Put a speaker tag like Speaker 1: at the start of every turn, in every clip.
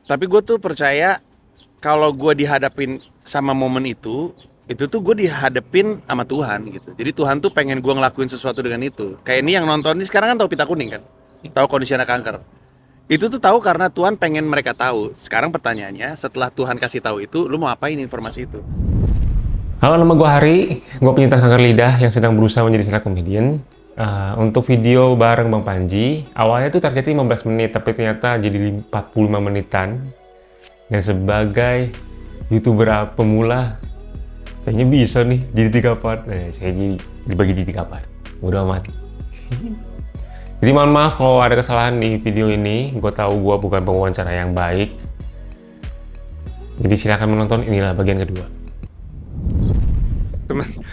Speaker 1: Tapi gue tuh percaya kalau gue dihadapin sama momen itu tuh gue dihadapin sama Tuhan gitu. Jadi Tuhan tuh pengen gue ngelakuin sesuatu dengan itu. Kayak ini yang nonton ini sekarang kan tahu pita kuning kan, tahu kondisi anak kanker. Itu tuh tahu karena Tuhan pengen mereka tahu. Sekarang pertanyaannya, setelah Tuhan kasih tahu itu, lu mau apain informasi itu?
Speaker 2: Halo, nama gue Hari. Gue penyintas kanker lidah yang sedang berusaha menjadi stand up comedian. Untuk video bareng Bang Panji, awalnya tuh targetnya 15 menit, tapi ternyata jadi 45 menitan. Dan sebagai YouTuber pemula, kayaknya bisa nih jadi 3 part. Nah, saya dibagi di 3 part. Udah amat. Jadi mohon maaf kalau ada kesalahan di video ini. Gue tahu gue bukan pewawancara yang baik. Jadi silakan menonton, inilah bagian kedua.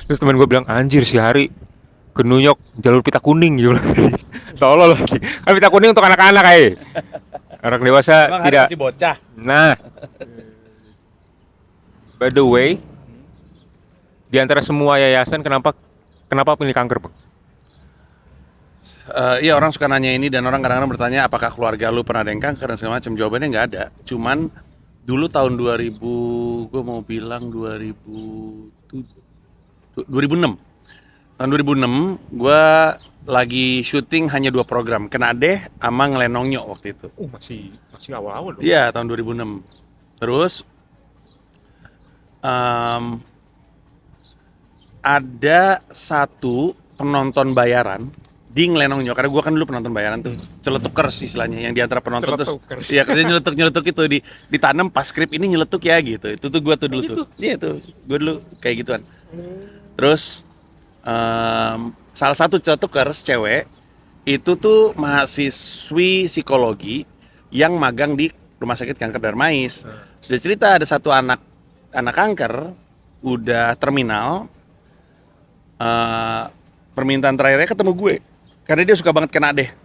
Speaker 3: Terus teman gue bilang, anjir si Hari ke New York jalur pita kuning gitu. Tolol sih. Kan pita kuning untuk anak-anak Anak dewasa
Speaker 1: Emang
Speaker 3: tidak.
Speaker 1: masih bocah.
Speaker 3: Nah, by the way, di antara semua yayasan kenapa pilih kanker, Bang?
Speaker 1: Iya, orang suka nanya ini dan orang kadang-kadang bertanya apakah keluarga lu pernah ada yang kanker dan segala macam. Jawabannya nggak ada. Cuman dulu tahun 2000, gue mau bilang 2006. Tahun 2006 gue lagi syuting hanya 2 program, Kenadeh sama Ngelenongnya waktu itu.
Speaker 3: Masih awal-awal loh.
Speaker 1: Iya, tahun 2006. Terus ada satu penonton bayaran di Ngelenongnya, karena gue kan dulu penonton bayaran tuh, celetukers istilahnya, yang diantara penonton terus,
Speaker 3: Celetukers.
Speaker 1: iya kerja nyeletuk itu ditanam pas skrip ini nyeletuk ya gitu. Itu tuh gue tuh dulu tuh, iya tuh gue dulu kayak gituan. Terus salah satu celetukers cewek itu tuh mahasiswi psikologi yang magang di Rumah Sakit Kanker Darmais. Sudah cerita ada satu anak kanker udah terminal. Permintaan terakhirnya ketemu gue karena dia suka banget Kenadeh.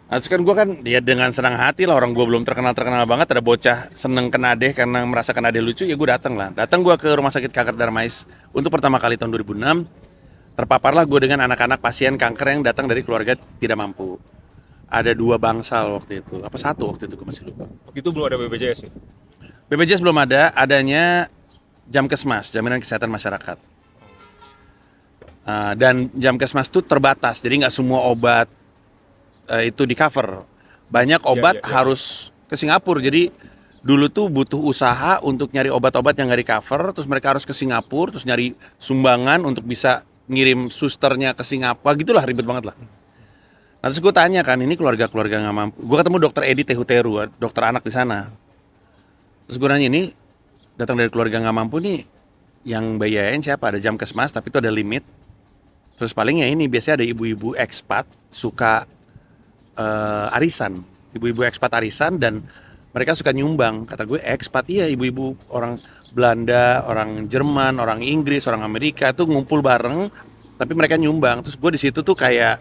Speaker 1: Nah, terus kan gue kan dia dengan senang hati lah, orang gue belum terkenal banget, ada bocah seneng Kenadeh karena merasa Kenadeh lucu, ya gue datang gue ke Rumah Sakit Kanker Darmais untuk pertama kali tahun 2006. Terpaparlah gue dengan anak-anak pasien kanker yang datang dari keluarga tidak mampu. Ada 2 bangsal waktu itu, apa 1 waktu itu gue masih lupa.
Speaker 3: Waktu itu belum ada BPJS ya?
Speaker 1: BPJS belum ada, adanya Jamkesmas, Jaminan Kesehatan Masyarakat. Dan Jamkesmas itu terbatas, jadi nggak semua obat itu di cover. Banyak obat
Speaker 3: Iya.
Speaker 1: harus ke Singapura, jadi dulu tuh butuh usaha untuk nyari obat-obat yang nggak di cover, terus mereka harus ke Singapura, terus nyari sumbangan untuk bisa ngirim susternya ke Singapura, gitulah, ribet banget lah. Nah, terus gue tanya kan, ini keluarga nggak mampu. Gue ketemu dokter Edi Tehuteru, dokter anak di sana. Terus gue nanya, ini datang dari keluarga nggak mampu nih, yang bayarin siapa? Ada Jamkesmas, tapi itu ada limit. Terus paling ya ini biasanya ada ibu-ibu ekspat suka arisan, ibu-ibu ekspat arisan, dan mereka suka nyumbang. Kata gue ekspat, iya, ibu-ibu orang Belanda, orang Jerman, orang Inggris, orang Amerika tuh ngumpul bareng, tapi mereka nyumbang. Terus gue di situ tuh kayak,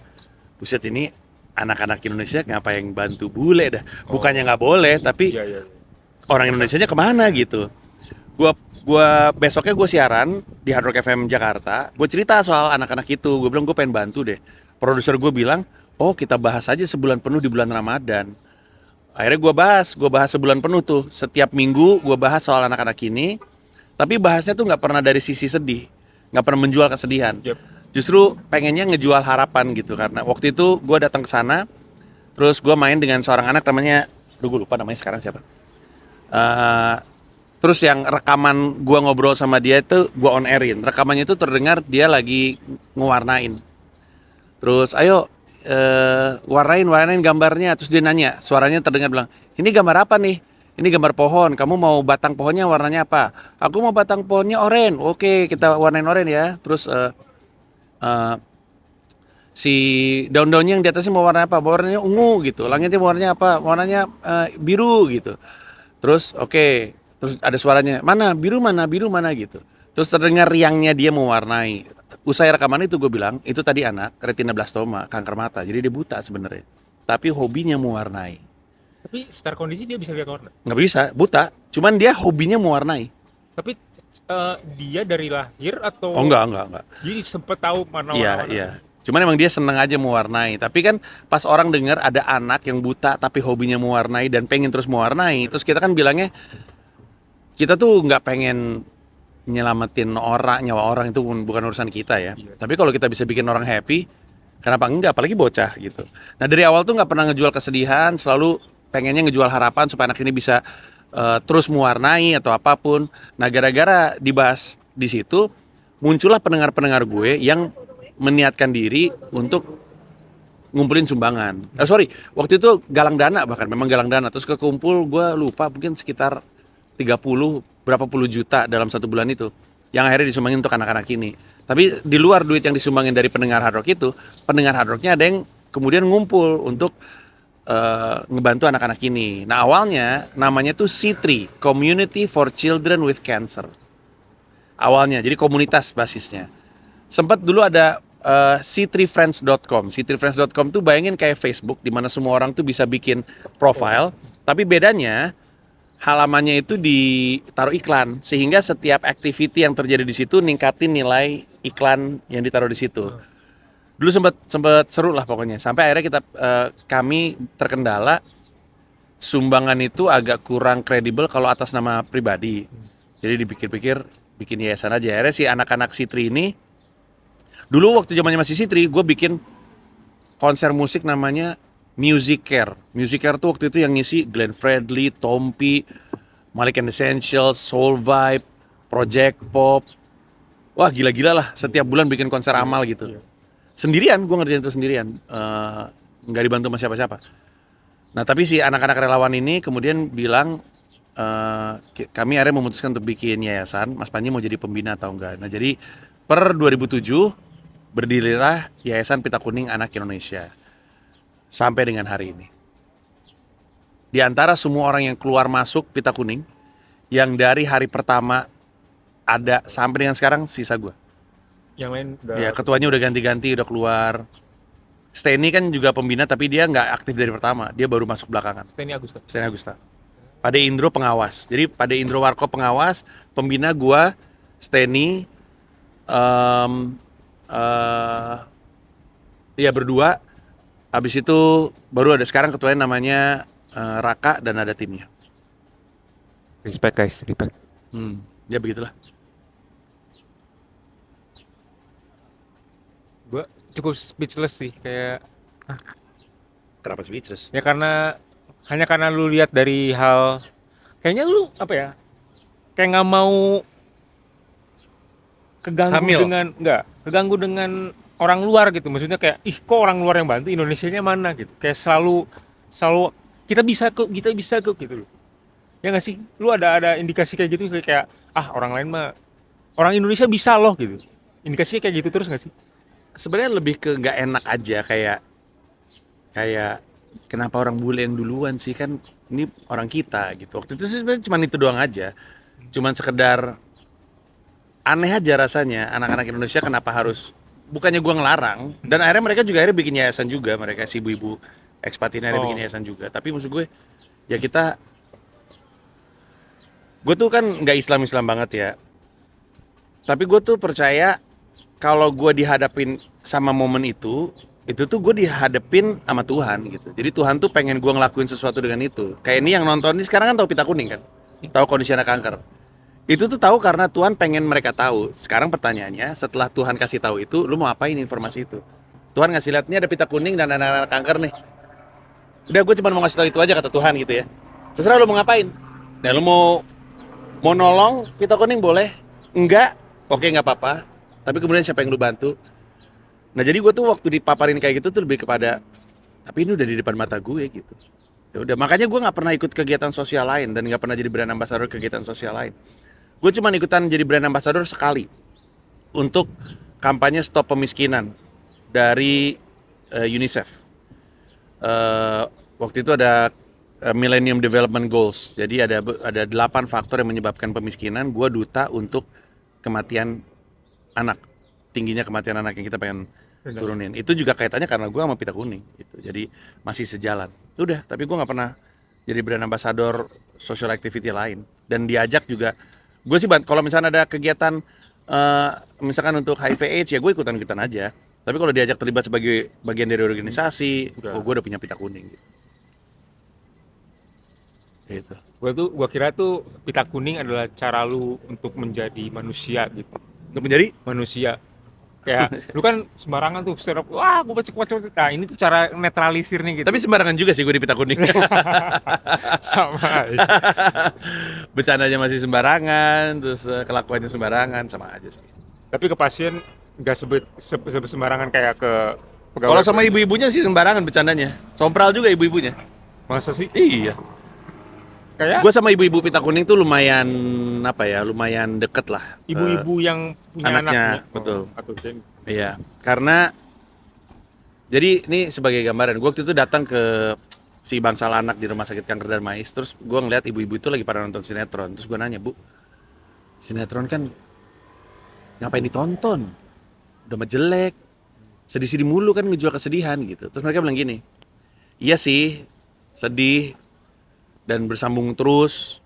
Speaker 1: buset, ini anak-anak Indonesia ngapain bantu bule dah? Bukannya nggak boleh, tapi
Speaker 3: Iya.
Speaker 1: orang Indonesianya kemana gitu. Gua besoknya gue siaran di Hard Rock FM Jakarta. Gue cerita soal anak-anak itu. Gue bilang gue pengen bantu deh. Produser gue bilang, oh kita bahas aja sebulan penuh di bulan Ramadan. Akhirnya gue bahas sebulan penuh tuh. Setiap minggu gue bahas soal anak-anak ini. Tapi bahasnya tuh nggak pernah dari sisi sedih, nggak pernah menjual kesedihan.
Speaker 3: Yep.
Speaker 1: Justru pengennya ngejual harapan gitu, karena waktu itu gue datang ke sana, terus gue main dengan seorang anak namanya, gue lupa namanya sekarang siapa. Terus yang rekaman gue ngobrol sama dia itu gue on airin. Rekamannya itu terdengar dia lagi ngewarnain. Terus ayo warnain gambarnya. Terus dia nanya, suaranya terdengar bilang, ini gambar apa nih? Ini gambar pohon. Kamu mau batang pohonnya warnanya apa? Aku mau batang pohonnya oranye. Oke, kita warnain oranye ya. Terus si daun-daunnya yang di atasnya mau warna apa? Warnanya ungu gitu. Langitnya warnanya apa? Warnanya biru gitu. Terus oke. Terus ada suaranya, mana biru mana gitu. Terus terdengar riangnya dia mewarnai. Usai rekaman itu gue bilang, itu tadi anak retinoblastoma, kanker mata. Jadi dia buta sebenarnya. Tapi hobinya mewarnai.
Speaker 3: Tapi secara kondisi dia bisa lihat warna.
Speaker 1: Nggak bisa, buta. Cuman dia hobinya mewarnai.
Speaker 3: Tapi dia dari lahir atau?
Speaker 1: Oh enggak.
Speaker 3: Jadi sempet tahu warna-warna.
Speaker 1: Iya. Cuman emang dia seneng aja mewarnai. Tapi kan pas orang dengar ada anak yang buta tapi hobinya mewarnai dan pengen terus mewarnai, terus kita kan bilangnya kita tuh nggak pengen nyelamatin orang, nyawa orang itu bukan urusan kita ya. Tapi kalau kita bisa bikin orang happy, kenapa enggak? Apalagi bocah gitu. Nah dari awal tuh nggak pernah ngejual kesedihan, selalu pengennya ngejual harapan supaya anak ini bisa terus mewarnai atau apapun. Nah gara-gara dibahas di situ, muncullah pendengar-pendengar gue yang meniatkan diri untuk ngumpulin sumbangan. Waktu itu galang dana, bahkan memang galang dana. Terus kekumpul, gue lupa, mungkin sekitar 30 berapa puluh juta dalam 1 bulan itu yang akhirnya disumbangin untuk anak-anak ini. Tapi di luar duit yang disumbangin dari pendengar hard rock itu, pendengar hard rocknya ada yang kemudian ngumpul untuk ngebantu anak-anak ini. Nah awalnya namanya tuh C3, Community for Children with Cancer. Awalnya, jadi komunitas basisnya. Sempat dulu ada c3friends.com. c3friends.com tuh bayangin kayak Facebook di mana semua orang tuh bisa bikin profile, tapi bedanya halamannya itu ditaruh iklan sehingga setiap activity yang terjadi di situ ningkatin nilai iklan yang ditaruh di situ. Dulu sempat seru lah pokoknya. Sampai akhirnya kami terkendala sumbangan itu agak kurang kredibel kalau atas nama pribadi. Jadi dipikir-pikir bikin yayasan aja. Akhirnya si anak-anak Sitri ini dulu waktu zamannya masih Sitri, gue bikin konser musik namanya Music Care. Music Care tuh waktu itu yang ngisi Glenn Fredly, Tompi, Malik and Essentials, Soul Vibe, Project Pop. Wah gila-gila lah, setiap bulan bikin konser amal gitu. Sendirian, gue ngerjain itu sendirian. Nggak dibantu sama siapa-siapa. Nah tapi si anak-anak relawan ini kemudian bilang, kami akhirnya memutuskan untuk bikin yayasan, Mas Panji mau jadi pembina atau enggak. Nah jadi per 2007 berdirilah Yayasan Pita Kuning Anak Indonesia. Sampai dengan hari ini. Di antara semua orang yang keluar masuk Pita Kuning, yang dari hari pertama ada sampai dengan sekarang sisa gue.
Speaker 3: Yang lain udah...
Speaker 1: Ya ketuanya udah ganti-ganti, udah keluar. Steny kan juga pembina tapi dia nggak aktif dari pertama, dia baru masuk belakangan.
Speaker 3: Steny Agusta.
Speaker 1: Steny Agusta. Pade Indro pengawas. Jadi Pade Indro Warkop pengawas, pembina gue, Steny, ya berdua. Habis itu baru ada sekarang ketuanya namanya Raka dan ada timnya.
Speaker 3: Respect guys, respect.
Speaker 1: Ya begitulah.
Speaker 3: Gue cukup speechless sih, kayak
Speaker 1: Kenapa speechless?
Speaker 3: ya hanya karena lu lihat dari hal kayaknya lu apa ya? Kayak nggak mau keganggu dengan orang luar gitu. Maksudnya kayak kok orang luar yang bantu, Indonesianya mana gitu. Kayak selalu kita bisa kok gitu loh. Ya nggak sih? Lu ada indikasi kayak gitu kayak orang lain mah orang Indonesia bisa loh gitu. Indikasinya kayak gitu terus nggak sih?
Speaker 1: Sebenarnya lebih ke nggak enak aja, kayak kenapa orang bule yang duluan sih, kan ini orang kita gitu. Waktu itu sih sebenarnya cuma itu doang aja. Cuman sekedar aneh aja rasanya anak-anak Indonesia kenapa harus, bukannya gua ngelarang, dan akhirnya mereka juga bikin yayasan juga, mereka si ibu-ibu ekspat ini akhirnya bikin yayasan juga. Tapi maksud gue ya gue tuh kan nggak Islam banget ya, tapi gue tuh percaya kalau gue dihadapin sama momen itu tuh gue dihadapin sama Tuhan gitu. Jadi Tuhan tuh pengen gue ngelakuin sesuatu dengan itu. Kayak ini yang nonton ini sekarang kan tahu Pita Kuning kan, tahu kondisi anak kanker. Itu tuh tahu karena Tuhan pengen mereka tahu. Sekarang pertanyaannya, setelah Tuhan kasih tahu itu, lu mau apain informasi itu? Tuhan ngasih lihat, nih ada Pita Kuning dan anak-anak kanker nih. Udah, gue cuma mau ngasih tahu itu aja kata Tuhan gitu ya. Terserah lu mau ngapain. Nah, lu mau nolong Pita Kuning boleh, enggak, oke nggak apa-apa. Tapi kemudian siapa yang lu bantu? Nah jadi gue tuh waktu dipaparin kayak gitu tuh lebih kepada, tapi ini udah di depan mata gue gitu. Ya udah, makanya gue nggak pernah ikut kegiatan sosial lain dan nggak pernah jadi brand ambassador kegiatan sosial lain. Gue cuma ikutan jadi brand ambassador sekali untuk kampanye stop pemiskinan dari UNICEF. Waktu itu ada Millennium Development Goals. Jadi ada 8 faktor yang menyebabkan pemiskinan. Gue duta untuk kematian anak, tingginya kematian anak yang kita pengen turunin. Itu juga kaitannya karena gue sama Pita Kuning gitu. Jadi masih sejalan. Udah, tapi gue nggak pernah jadi brand ambassador social activity lain. Dan diajak juga, gue sih kalau misalnya ada kegiatan misalkan untuk HIV AIDS ya gue ikutan aja. Tapi kalau diajak terlibat sebagai bagian dari organisasi,
Speaker 3: Udah.
Speaker 1: gue udah punya pita kuning gitu. Gitu.
Speaker 3: Gua kira tuh pita kuning adalah cara lu untuk menjadi manusia gitu.
Speaker 1: Untuk menjadi
Speaker 3: Manusia. Kayak lu kan sembarangan tuh serap, wah gua baca. Nah, ini tuh cara netralisir nih gitu.
Speaker 1: tapi sembarangan juga sih gue di pita kuning.
Speaker 3: sama aja.
Speaker 1: Bercandanya masih sembarangan, terus kelakuannya sembarangan, sama aja sih.
Speaker 3: Tapi ke pasien nggak sembarangan kayak ke pegawai.
Speaker 1: Kalau sama ibu-ibunya sih sembarangan bercandanya. Sompral juga ibu-ibunya.
Speaker 3: Masa sih?
Speaker 1: Iya.
Speaker 3: Kayak
Speaker 1: Gue sama ibu-ibu pita kuning tuh lumayan apa ya, lumayan deket lah.
Speaker 3: ibu-ibu yang punya
Speaker 1: anaknya,
Speaker 3: anaknya.
Speaker 1: betul.
Speaker 3: Atau kayak
Speaker 1: Iya, karena jadi ini sebagai gambaran, gue waktu itu datang ke si bangsal anak di rumah sakit kanker Darmais, terus gue ngeliat ibu-ibu itu lagi pada nonton sinetron, terus gue nanya, Bu, sinetron kan ngapain ditonton? Udah mah jelek, sedih-sedih mulu kan ngejual kesedihan gitu. Terus mereka bilang gini, iya sih, sedih dan bersambung terus,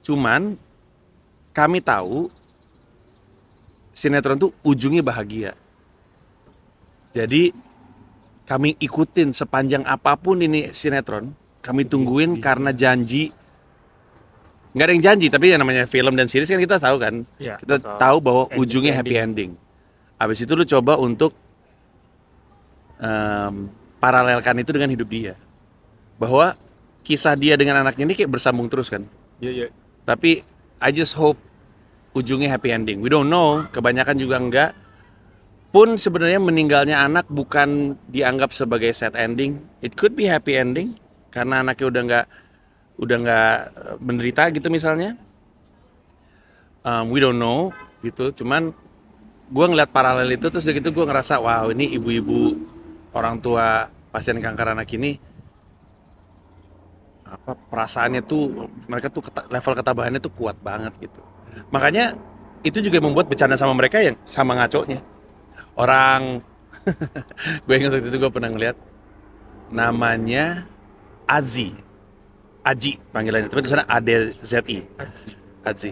Speaker 1: cuman kami tahu sinetron tuh ujungnya bahagia. Jadi kami ikutin sepanjang apapun ini sinetron, kami tungguin karena janji. Nggak ada yang janji, tapi yang namanya film dan series kan kita tahu kan.
Speaker 3: Iya,
Speaker 1: Kita
Speaker 3: bakal
Speaker 1: tahu bahwa
Speaker 3: ending,
Speaker 1: ujungnya happy ending. Habis itu lu coba untuk paralelkan itu dengan hidup dia. Bahwa kisah dia dengan anaknya ini kayak bersambung terus kan.
Speaker 3: Iya.
Speaker 1: Tapi I just hope ujungnya happy ending. We don't know, kebanyakan juga enggak. Pun sebenarnya meninggalnya anak bukan dianggap sebagai sad ending. It could be happy ending karena anaknya udah nggak menderita gitu misalnya. We don't know gitu. Cuman gue ngeliat paralel itu terus gitu gue ngerasa wow, ini ibu-ibu orang tua pasien kanker anak ini apa perasaannya tuh mereka tuh level ketabahannya tuh kuat banget gitu. Makanya itu juga membuat bercanda sama mereka yang sama ngaconya. Orang gue ingat waktu itu gue pernah ngeliat namanya Aji panggilannya, tapi tulisannya ADZI. Aji.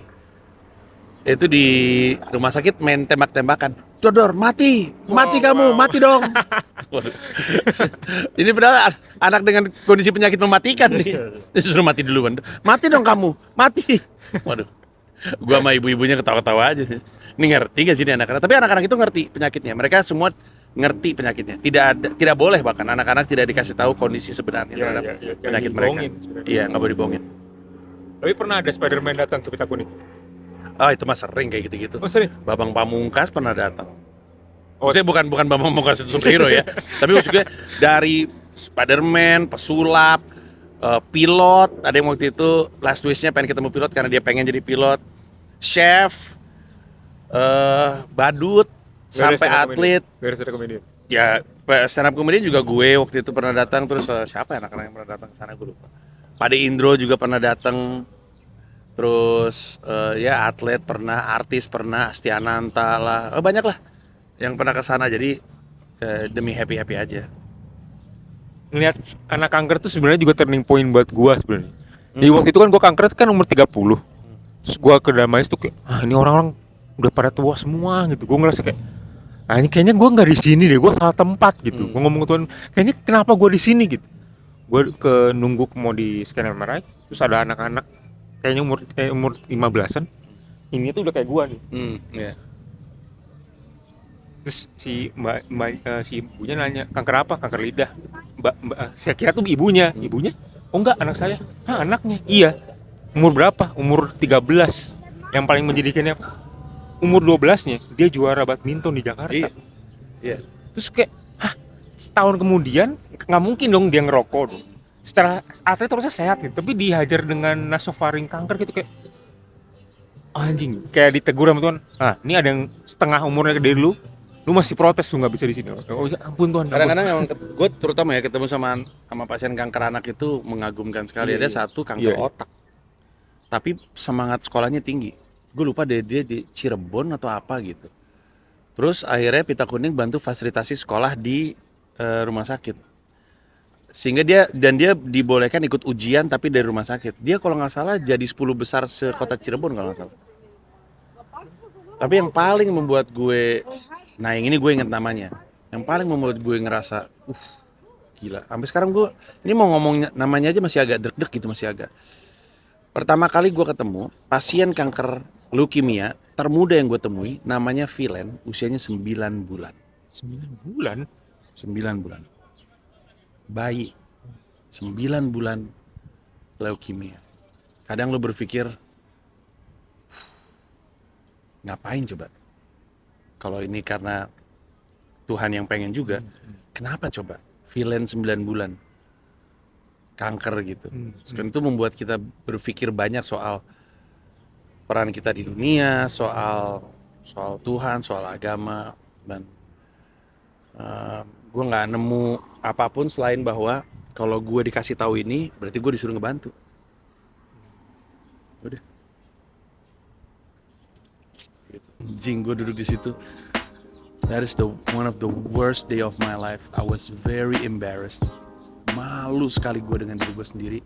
Speaker 1: Itu di rumah sakit main tembak-tembakan. Dodor, mati kamu, mati dong. Ini padahal anak dengan kondisi penyakit mematikan nih. Disuruh mati duluan. Mati dong kamu, mati. Waduh. Gua sama ibu-ibunya ketawa-tawa aja. Ini ngerti gak sih ini anak-anak? Tapi anak-anak itu ngerti penyakitnya. Mereka semua ngerti penyakitnya. Tidak boleh bahkan anak-anak tidak dikasih tahu kondisi sebenarnya terhadap penyakit mereka. Iya, nggak boleh dibohongin.
Speaker 3: Tapi pernah ada Spider-Man datang ke pita kuning?
Speaker 1: Ah, itu mah sering kayak gitu-gitu.
Speaker 3: Oh, sering?
Speaker 1: Babang Pamungkas pernah datang.
Speaker 3: Oh.
Speaker 1: Maksudnya bukan Babang Pamungkas itu superhero ya. Tapi maksudnya dari Spider-Man, pesulap, pilot. Ada yang waktu itu last wish-nya pengen ketemu pilot karena dia pengen jadi pilot. Chef, badut, sampai atlet.
Speaker 3: Garis ada komedi.
Speaker 1: Ya, stand up comedian juga gue waktu itu pernah datang. Terus siapa ya anak-anak yang pernah datang sana gue lupa. Pade Indro juga pernah datang. Terus ya atlet pernah, artis pernah, Astiananta lah, banyak lah yang pernah ke sana. Jadi demi happy aja.
Speaker 3: Ngeliat anak kanker tuh sebenarnya juga turning point buat gua sebenarnya. Jadi waktu itu kan gua kanker kan umur 30. Terus gua ke Darmais tuh kayak, ini orang-orang udah pada tua semua gitu. Gua ngerasa kayak, ini kayaknya gua nggak di sini deh, gua salah tempat gitu. Gua ngomong ke Tuhan, kayaknya kenapa gua di sini gitu. Gua nunggu mau di scan MRI, terus ada anak-anak kayaknya umur 15-an. Ini tuh udah kayak gua nih.
Speaker 1: Yeah.
Speaker 3: Terus si si ibunya nanya, kanker apa? Kanker lidah. Mbak, saya kira tuh ibunya. Oh enggak, anak saya. Anaknya. Iya. Umur berapa? Umur 13. Yang paling menjadikannya apa? Umur 12-nya dia juara badminton di Jakarta.
Speaker 1: Iya.
Speaker 3: Terus kayak, setahun kemudian nggak mungkin dong dia ngerokok dong. Secara atlet harusnya sehat gitu, tapi dihajar dengan nasofaring kanker gitu kayak anjing. Kayak ditegur sama Tuhan. Ini ada yang setengah umurnya dari lu masih protes lu nggak bisa di sini. Oh ya ampun Tuhan.
Speaker 1: Kadang-kadang memang gue terutama ya ketemu sama pasien kanker anak itu mengagumkan sekali. Ada satu kanker otak, tapi semangat sekolahnya tinggi. Gue lupa dia di Cirebon atau apa gitu. Terus akhirnya Pita Kuning bantu fasilitasi sekolah di rumah sakit. Sehingga dia dibolehkan ikut ujian tapi dari rumah sakit. Dia kalau nggak salah jadi 10 besar sekota Cirebon kalau nggak salah. Tapi yang paling membuat gue, nah yang ini gue inget namanya. yang paling membuat gue ngerasa gila. Sampai sekarang gue ini mau ngomong namanya aja masih agak deg-deg gitu, masih agak. Pertama kali gue ketemu pasien kanker leukemia termuda yang gue temui, namanya Vilen, usianya 9 bulan.
Speaker 3: 9 bulan.
Speaker 1: 9 bulan. Bayi 9 bulan leukemia. Kadang lo berpikir, ngapain coba? Kalau ini karena Tuhan yang pengen juga, kenapa coba? Vilen 9 bulan kanker gitu. Sekarang itu membuat kita berpikir banyak soal peran kita di dunia, soal Tuhan, soal agama, dan gue nggak nemu apapun selain bahwa kalau gue dikasih tahu ini, berarti gue disuruh ngebantu. Udah. Anjing, gue duduk di situ. That is one of the worst day of my life. I was very embarrassed. Malu sekali gue dengan diri gue sendiri.